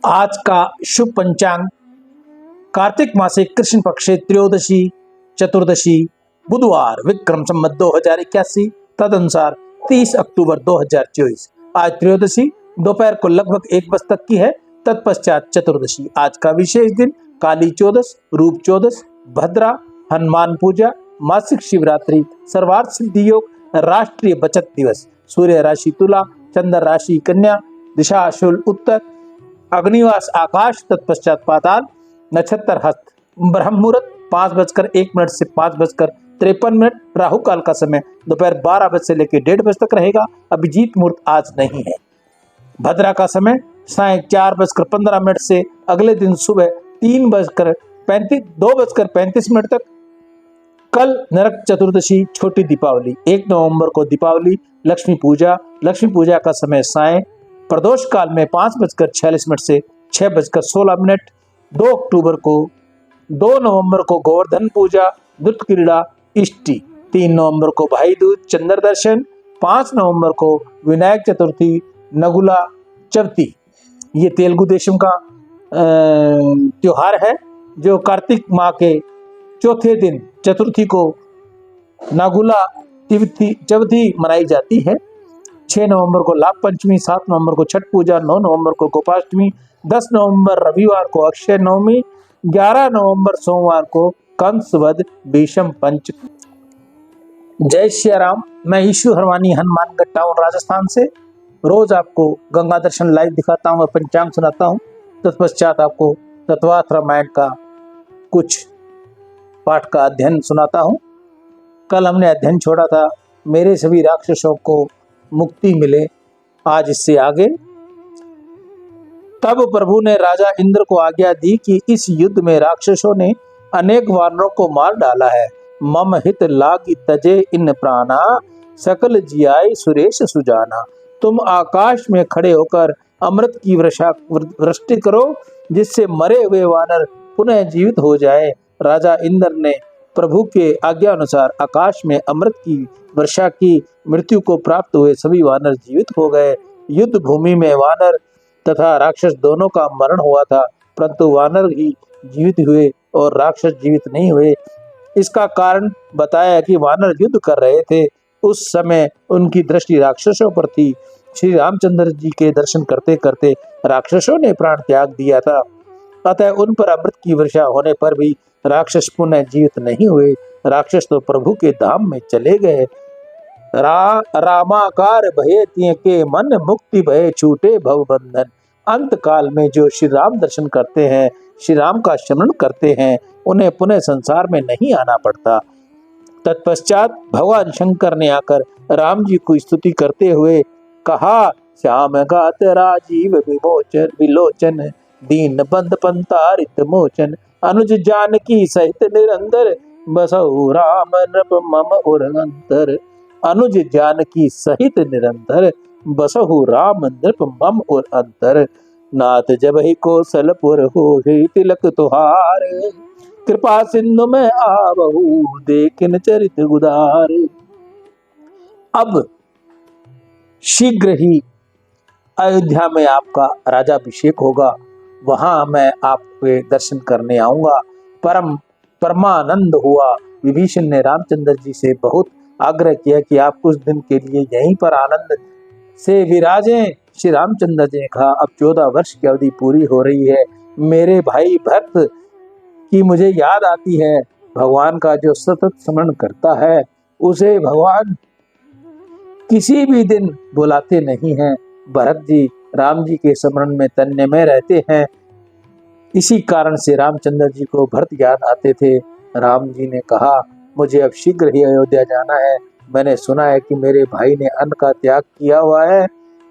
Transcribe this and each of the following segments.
आज का शुभ पंचांग कार्तिक मासे कृष्ण पक्षे त्रयोदशी चतुर्दशी बुधवार विक्रम संवत 2081 तदनुसार 30 अक्टूबर 2024। आज त्रयोदशी दोपहर को लगभग 1 बजे तक की है। तत्पश्चात चतुर्दशी। आज का विशेष दिन काली चौदस, रूप चौदस, भद्रा, हनुमान पूजा, मासिक शिवरात्रि, सर्वार्थ सिद्धि योग, राष्ट्रीय बचत दिवस। सूर्य राशि तुला, चंद्र राशि कन्या, दिशा शुल उत्तर, अग्निवास आकाश, तत्पश्चात पाताल, नक्षत्र हस्त, ब्रह्म मुहूर्त 5:01 से 5:53, राहु काल का समय दोपहर 12 बजे से लेकर 1:30 बजे तक रहेगा। अभिजीत मुहूर्त आज नहीं है। भद्रा का समय साय 4:15 से अगले दिन सुबह 2:35 तक। कल नरक चतुर्दशी, छोटी दीपावली। 1 नवंबर को दीपावली, लक्ष्मी पूजा। लक्ष्मी पूजा का समय साय प्रदोष काल में 5:46 से 6:16। 2 नवंबर को गोवर्धन पूजा, दुर्त क्रीड़ा, इष्टि। 3 नवंबर को भाई दूज, चंद्र दर्शन। 5 नवंबर को विनायक चतुर्थी, नगुला चवती। ये तेलुगु देशम का त्योहार है जो कार्तिक माह के चौथे दिन चतुर्थी को नागुला चवथी मनाई जाती है। 6 नवंबर को लाभ पंचमी, 7 नवंबर को छठ पूजा, 9 नवंबर को गोपाष्टमी, 10 नवंबर रविवार को अक्षय नवमी, 11 नवंबर सोमवार को कंसवध भीषम पंच। जय श्री राम। मैं ईशु हरवानी हनुमानगढ़ टाउन राजस्थान से रोज आपको गंगा दर्शन लाइव दिखाता हूँ और पंचांग सुनाता हूँ। तत्पश्चात आपको तत्वार्थ रामायण का कुछ पाठ का अध्ययन सुनाता हूँ। कल हमने अध्ययन छोड़ा था मेरे सभी राक्षसों को मुक्ति मिले। आज इससे आगे। तब प्रभु ने राजा इंद्र को आज्ञा दी कि इस युद्ध में राक्षसों ने अनेक वानरों को मार डाला है। मम हित लागी तजे इन प्राणा, सकल जियाई सुरेश सुजाना। तुम आकाश में खड़े होकर अमृत की वृष्टि करो, जिससे मरे हुए वानर पुनः जीवित हो जाए। राजा इंद्र ने प्रभु के आज्ञा अनुसार आकाश में अमृत की वर्षा की। मृत्यु को प्राप्त हुए सभी वानर जीवित हो गए। युद्ध भूमि में वानर तथा राक्षस दोनों का मरण हुआ था, परंतु वानर ही जीवित हुए और राक्षस जीवित नहीं हुए। इसका कारण बताया कि वानर युद्ध कर रहे थे। उस समय उनकी दृष्टि राक्षसों पर थी। श्री रामचंद्र जी के दर्शन करते करते राक्षसों ने प्राण त्याग दिया था, अतः उन पर अमृत की वर्षा होने पर भी राक्षस पुनः जीवित नहीं हुए। राक्षस तो प्रभु के धाम में चले गए। रामाकार भये तिय के मन, मुक्ति भये छूटे भव बंधन। अंत काल में जो श्री राम दर्शन करते हैं, श्री राम का स्मरण करते हैं, उन्हें पुनः संसार में नहीं आना पड़ता। तत्पश्चात भगवान शंकर ने आकर राम जी को स्तुति करते हुए कहा, श्याम गात राजीव विमोचन विलोचन, दीन बंद पंतारित मोचन। अनुज जानकी सहित निरंतर, बसहु राम नृप मम उर अंतर। अनुज जानकी सहित निरंतर, बसहु राम नृप मम उर अंतर। नाथ जब ही कौशलपुर हो तिलक तुहार, कृपा सिंधु में आवहु देखिन चरित उदार। अब शीघ्र ही अयोध्या में आपका राजाभिषेक होगा। वहां मैं आपके दर्शन करने आऊंगा। परमानंद हुआ। विभीषण ने रामचंद्र जी से बहुत आग्रह किया कि आप कुछ दिन के लिए यहीं पर आनंद से विराजें। श्री रामचंद्र जी ने कहा, अब 14 वर्ष की अवधि पूरी हो रही है। मेरे भाई भरत की मुझे याद आती है। भगवान का जो सतत स्मरण करता है उसे भगवान किसी भी दिन बुलाते नहीं हैं। भरत जी राम जी के स्मरण में तन्मय में रहते हैं। इसी कारण से रामचंद्र जी को भरत याद आते थे। राम जी ने कहा, मुझे अब शीघ्र ही अयोध्या जाना है। मैंने सुना है कि मेरे भाई ने अन्न का त्याग किया हुआ है,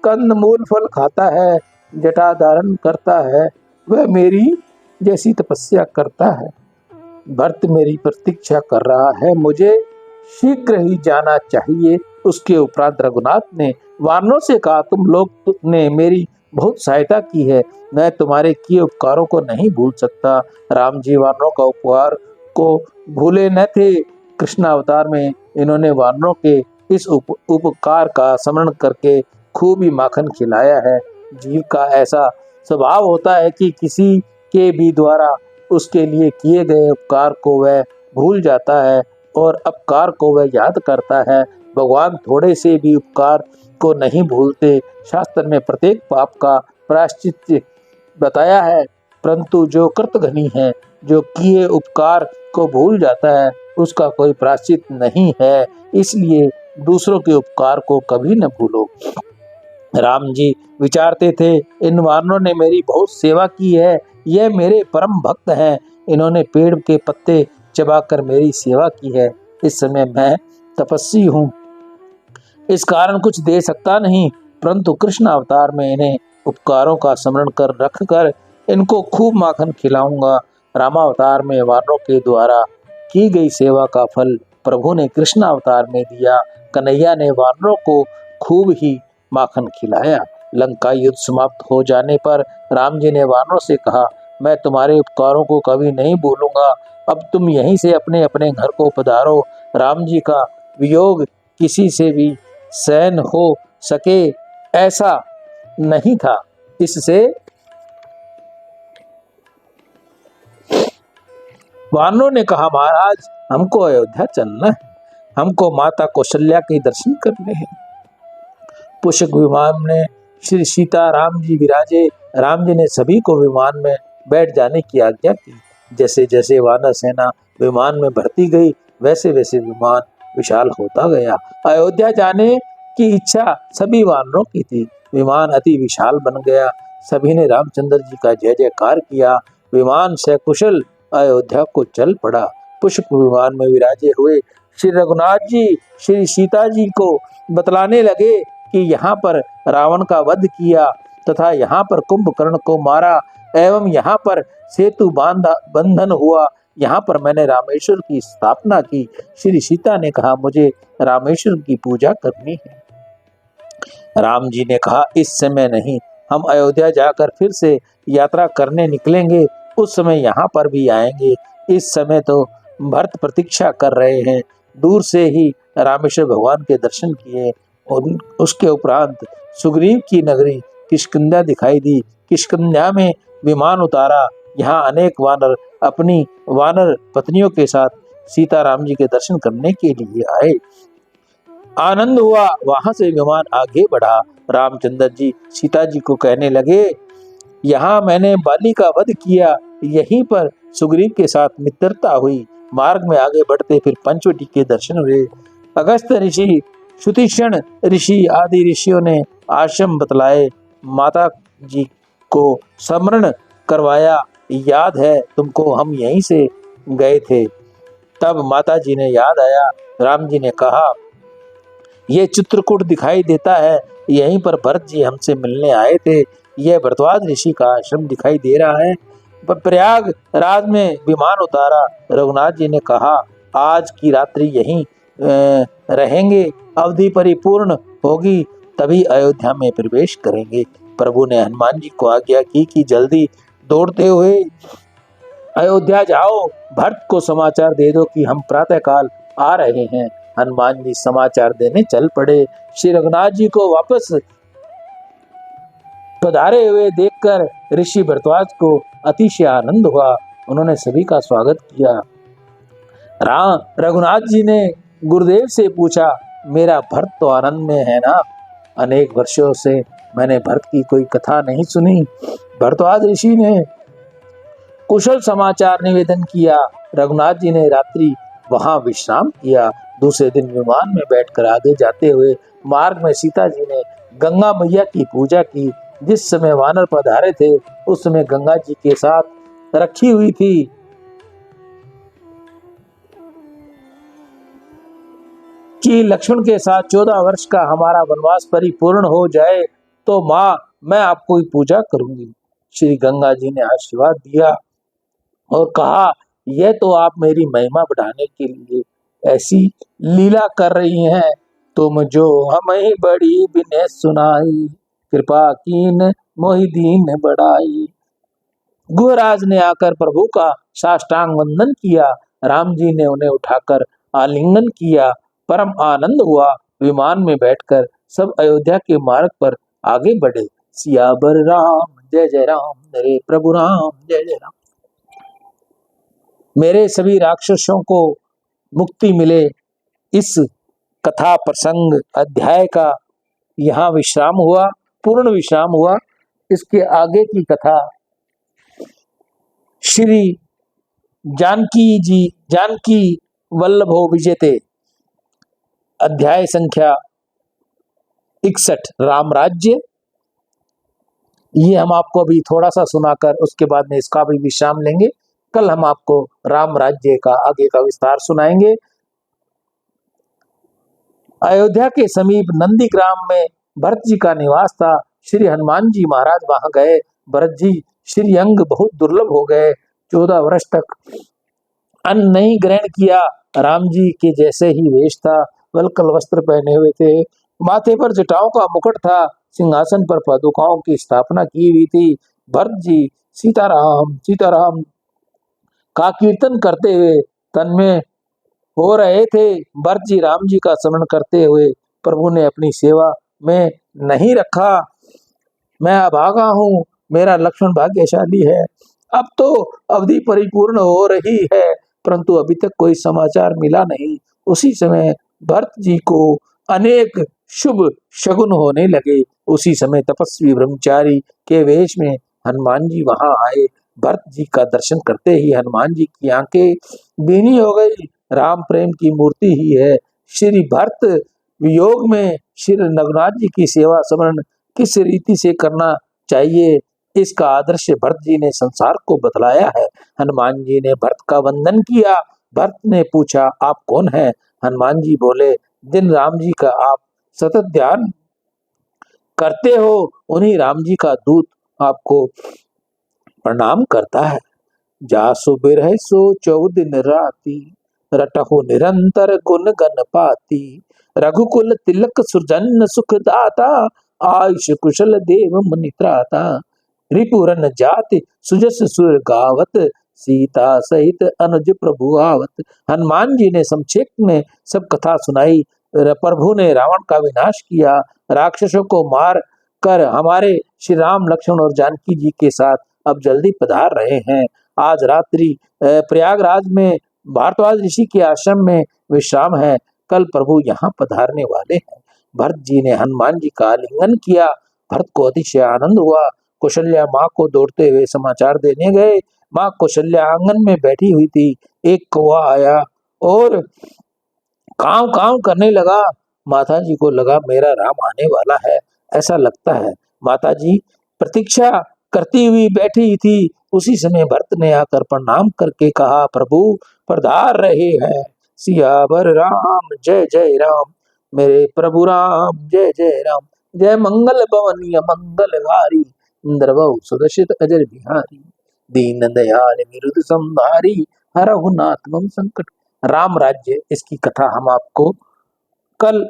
कंद मूल फल खाता है, जटा धारण करता है, वह मेरी जैसी तपस्या करता है। भरत मेरी प्रतीक्षा कर रहा है, मुझे शीघ्र ही जाना चाहिए। उसके उपरांत रघुनाथ ने वानरों से कहा, तुम लोग ने मेरी बहुत सहायता की है, मैं तुम्हारे किए उपकारों को नहीं भूल सकता। राम जी वानरों का उपकार को भूले न थे। कृष्ण अवतार में इन्होंने वानरों के इस उपकार का स्मरण करके खूब ही माखन खिलाया है। जीव का ऐसा स्वभाव होता है कि किसी के भी द्वारा उसके लिए किए गए उपकार को वह भूल जाता है और अपकार को वह याद करता है। भगवान थोड़े से भी उपकार को नहीं भूलते। शास्त्र में प्रत्येक पाप का प्रायश्चित बताया है, परंतु जो कृतघ्नी है, जो किए उपकार को भूल जाता है, उसका कोई प्रायश्चित नहीं है। इसलिए दूसरों के उपकार को कभी न भूलो। राम जी विचारते थे, इन वानरों ने मेरी बहुत सेवा की है, यह मेरे परम भक्त हैं। इन्होंने पेड़ के पत्ते चबाकर मेरी सेवा की है। इस समय मैं तपस्वी हूँ, इस कारण कुछ दे सकता नहीं, परंतु कृष्ण अवतार में इन्हें उपकारों का स्मरण कर रख कर इनको खूब माखन खिलाऊंगा। रामावतार में वानरों के द्वारा की गई सेवा का फल प्रभु ने कृष्ण अवतार में दिया। कन्हैया ने वानरों को खूब ही माखन खिलाया। लंका युद्ध समाप्त हो जाने पर राम जी ने वानरों से कहा, मैं तुम्हारे उपकारों को कभी नहीं भूलूंगा। अब तुम यहीं से अपने अपने घर को पधारो। राम जी का वियोग किसी से भी सहन हो सके ऐसा नहीं था। इससे वानरों ने कहा, महाराज हमको अयोध्या चलना है, हमको माता कौशल्या के दर्शन करने हैं। पुष्पक विमान में श्री सीता राम जी विराजे। राम जी ने सभी को विमान में बैठ जाने की आज्ञा की। जैसे जैसे वानर सेना विमान में बढ़ती गई, वैसे वैसे विमान विशाल होता गया। अयोध्या जाने की इच्छा सभी वानरों की थी। विमान अति विशाल बन गया। सभी ने रामचंद्र जी का जय जयकार किया। विमान सकुशल अयोध्या को चल पड़ा। पुष्प विमान में विराजे हुए श्री रघुनाथ जी श्री सीता जी को बतलाने लगे कि यहाँ पर रावण का वध किया तथा यहाँ पर कुंभकर्ण को मारा एवं यहाँ पर सेतु बंधन हुआ, यहाँ पर मैंने रामेश्वर की स्थापना की। श्री सीता ने कहा, मुझे रामेश्वर की पूजा करनी है। राम जी ने कहा, इस समय नहीं, हम अयोध्या जाकर फिर से यात्रा करने निकलेंगे, उस समय यहाँ पर भी आएंगे। इस समय तो भरत प्रतीक्षा कर रहे हैं। दूर से ही रामेश्वर भगवान के दर्शन किए और उसके उपरांत सुग्रीव की नगरी किष्किंधा दिखाई दी। किष्किंधा में विमान उतारा। यहाँ अनेक वानर अपनी वानर पत्नियों के साथ सीताराम जी के दर्शन करने के लिए आए। आनंद हुआ। वहां से विमान आगे बढ़ा। रामचंद्र जी सीता जी को कहने लगे, यहाँ मैंने बाली का वध किया, यहीं पर सुग्रीव के साथ मित्रता हुई। मार्ग में आगे बढ़ते फिर पंचवटी के दर्शन हुए। अगस्त ऋषि, सुतीक्षण ऋषि आदि ऋषियों ने आश्रम बतलाए। माता जी को स्मरण करवाया। याद है तुमको, हम यहीं से गए थे। तब माता जी ने याद आया। राम जी ने कहा, ये चित्रकूट दिखाई देता है, यहीं पर भरत जी हमसे मिलने आए थे। यह भरद्वाज ऋषि का आश्रम दिखाई दे रहा है। प्रयाग राज में विमान उतारा। रघुनाथ जी ने कहा, आज की रात्रि यहीं रहेंगे, अवधि परिपूर्ण होगी तभी अयोध्या में प्रवेश करेंगे। प्रभु ने हनुमान जी को आज्ञा की कि जल्दी दौड़ते हुए अयोध्या जाओ, भरत को समाचार दे दो कि हम प्रातःकाल आ रहे हैं। हनुमान जी समाचार देने चल पड़े। श्री रघुनाथ जी को वापस पधारे हुए देखकर ऋषि भरद्वाज को अतिशय आनंद हुआ। उन्होंने सभी का स्वागत किया। रघुनाथ जी ने गुरुदेव से पूछा, मेरा भरत तो आनंद में है ना? अनेक वर्षों से मैंने भरत की कोई कथा नहीं सुनी। भरद्वाज ऋषि ने कुशल समाचार निवेदन किया। रघुनाथ जी ने रात्रि वहां विश्राम किया। दूसरे दिन विमान में बैठकर आगे जाते हुए मार्ग में सीता जी ने गंगा मैया की पूजा की। जिस समय वानर पधारे थे उस समय गंगा जी के साथ रखी हुई थी कि लक्ष्मण के साथ 14 वर्ष का हमारा वनवास परिपूर्ण हो जाए तो माँ मैं आपको पूजा करूंगी। श्री गंगा जी ने आशीर्वाद दिया और कहा, यह तो आप मेरी महिमा बढ़ाने के लिए ऐसी लीला कर रही हैं। तुम जो हमें बड़ी बिने सुनाई, कृपा कीन मोहि दीन बढ़ाई। गुहराज ने आकर प्रभु का साष्टांग वंदन किया। राम जी ने उन्हें उठाकर आलिंगन किया। परम आनंद हुआ। विमान में बैठकर सब अयोध्या के मार्ग पर आगे बढ़े। सियावर राम जय जय राम, मेरे प्रभु राम जय जय राम। मेरे सभी राक्षसों को मुक्ति मिले, इस कथा प्रसंग अध्याय का यहाँ विश्राम हुआ, पूर्ण विश्राम हुआ। इसके आगे की कथा श्री जानकी वल्लभो विजेते, अध्याय संख्या 61 राम राज्य, ये हम आपको अभी थोड़ा सा सुनाकर उसके बाद में इसका भी विश्राम लेंगे। कल हम आपको राम राज्य का आगे का विस्तार सुनाएंगे। अयोध्या के समीप नंदीग्राम में भरत जी का निवास था। श्री हनुमान जी महाराज वहां गए। भरत जी श्री अंग बहुत दुर्लभ हो गए। 14 वर्ष तक अन्न नहीं ग्रहण किया। राम जी के जैसे ही वेश था, वल्कल वस्त्र पहने हुए थे, माथे पर जटाओं का मुकुट था, सिंहासन पर पादुकाओं की स्थापना की हुई थी। भरत जी सीताराम सीताराम का कीर्तन करते हुए तन्मय हो रहे थे। भरत जी राम जी का स्मरण करते हुए, प्रभु ने अपनी सेवा में नहीं रखा। मैं अभागा हूँ, मेरा लक्ष्मण भाग्यशाली है। अब तो अवधि परिपूर्ण हो रही है, परंतु अभी तक कोई समाचार मिला नहीं। उसी समय भरत जी को अनेक शुभ शगुन होने लगे। उसी समय तपस्वी ब्रह्मचारी के वेश में हनुमान जी वहां आए। भरत जी का दर्शन करते ही हनुमान जी की आंखें बीनी हो गई। राम प्रेम की मूर्ति ही है। श्री भरत वियोग में श्री रघुनाथ जी की सेवा स्मरण किस रीति से करना चाहिए, इसका आदर्श भरत जी ने संसार को बतलाया है। हनुमान जी ने भरत का वंदन किया। भरत ने पूछा, आप कौन हैं? हनुमान जी बोले, जिन राम जी का आप सतत ध्यान करते हो, उन्हीं राम जी का दूत आपको प्रणाम करता है। जासु बिरह सो 14 दिन राती, रटहु निरंतर गुण गण पाती। रघुकुल तिलक सुजन सुखदाता, आयुष कुशल देव मुनि त्राता। रिपुरन जाति सुजस सुर गावत, सीता सहित अनुज प्रभु आवत। हनुमान जी ने संक्षेप में सब कथा सुनाई। प्रभु ने रावण का विनाश किया, राक्षसों को मार कर हमारे श्री राम लक्ष्मण और जानकी जी के साथ अब जल्दी पधार रहे हैं। आज रात्रि प्रयागराज में भारद्वाज ऋषि के आश्रम में विश्राम है। कल प्रभु यहाँ पधारने वाले हैं। भरत जी ने हनुमान जी का आलिंगन किया। भरत को अतिशय आनंद हुआ। कौशल्या माँ को दौड़ते हुए समाचार देने गए। माँ कौशल्या आंगन में बैठी हुई थी। एक कौवा आया और काव काव करने लगा। माता जी को लगा मेरा राम आने वाला है, ऐसा लगता है। माता जी प्रतीक्षा करती हुई बैठी थी। उसी समय भरत ने आकर प्रणाम करके कहा, प्रभु पधार रहे हैं। सियावर राम जय जय राम, मेरे प्रभु राम जय जय राम। जय मंगल भवनीय मंगलहारी, इंद्रवहु सुदर्शित अजर बिहारी। दीन दयाल विरुद्ध संहारी, हरहु नाथ मम संकट। राम राज्य, इसकी कथा हम आपको कल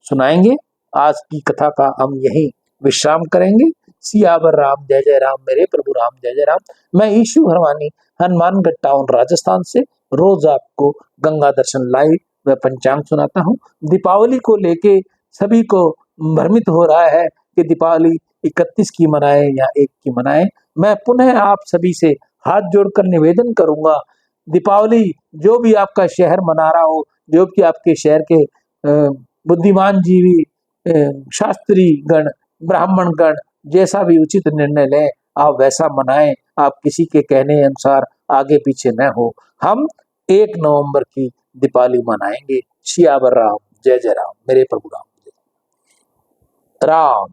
सुनाएंगे। आज की कथा का हम यही विश्राम करेंगे। सियावर राम जय जय राम, मेरे प्रभु राम जय जय राम। मैं ईशु हरवानी, हनुमानगढ़ टाउन, राजस्थान से रोज आपको गंगा दर्शन लाइव व पंचांग सुनाता हूँ। दीपावली को लेके सभी को भ्रमित हो रहा है कि दीपावली 31 की मनाए या 1 की मनाए। मैं पुनः आप सभी से हाथ जोड़कर निवेदन करूंगा, दीपावली जो भी आपका शहर मना रहा हो, जो भी आपके शहर के बुद्धिमान जीवी, शास्त्री गण, ब्राह्मण गण जैसा भी उचित निर्णय लें, आप वैसा मनाएं। आप किसी के कहने अनुसार आगे पीछे न हो। हम 1 नवंबर की दीपावली मनाएंगे। सियावर राम जय जय राम, मेरे प्रभु राम। राम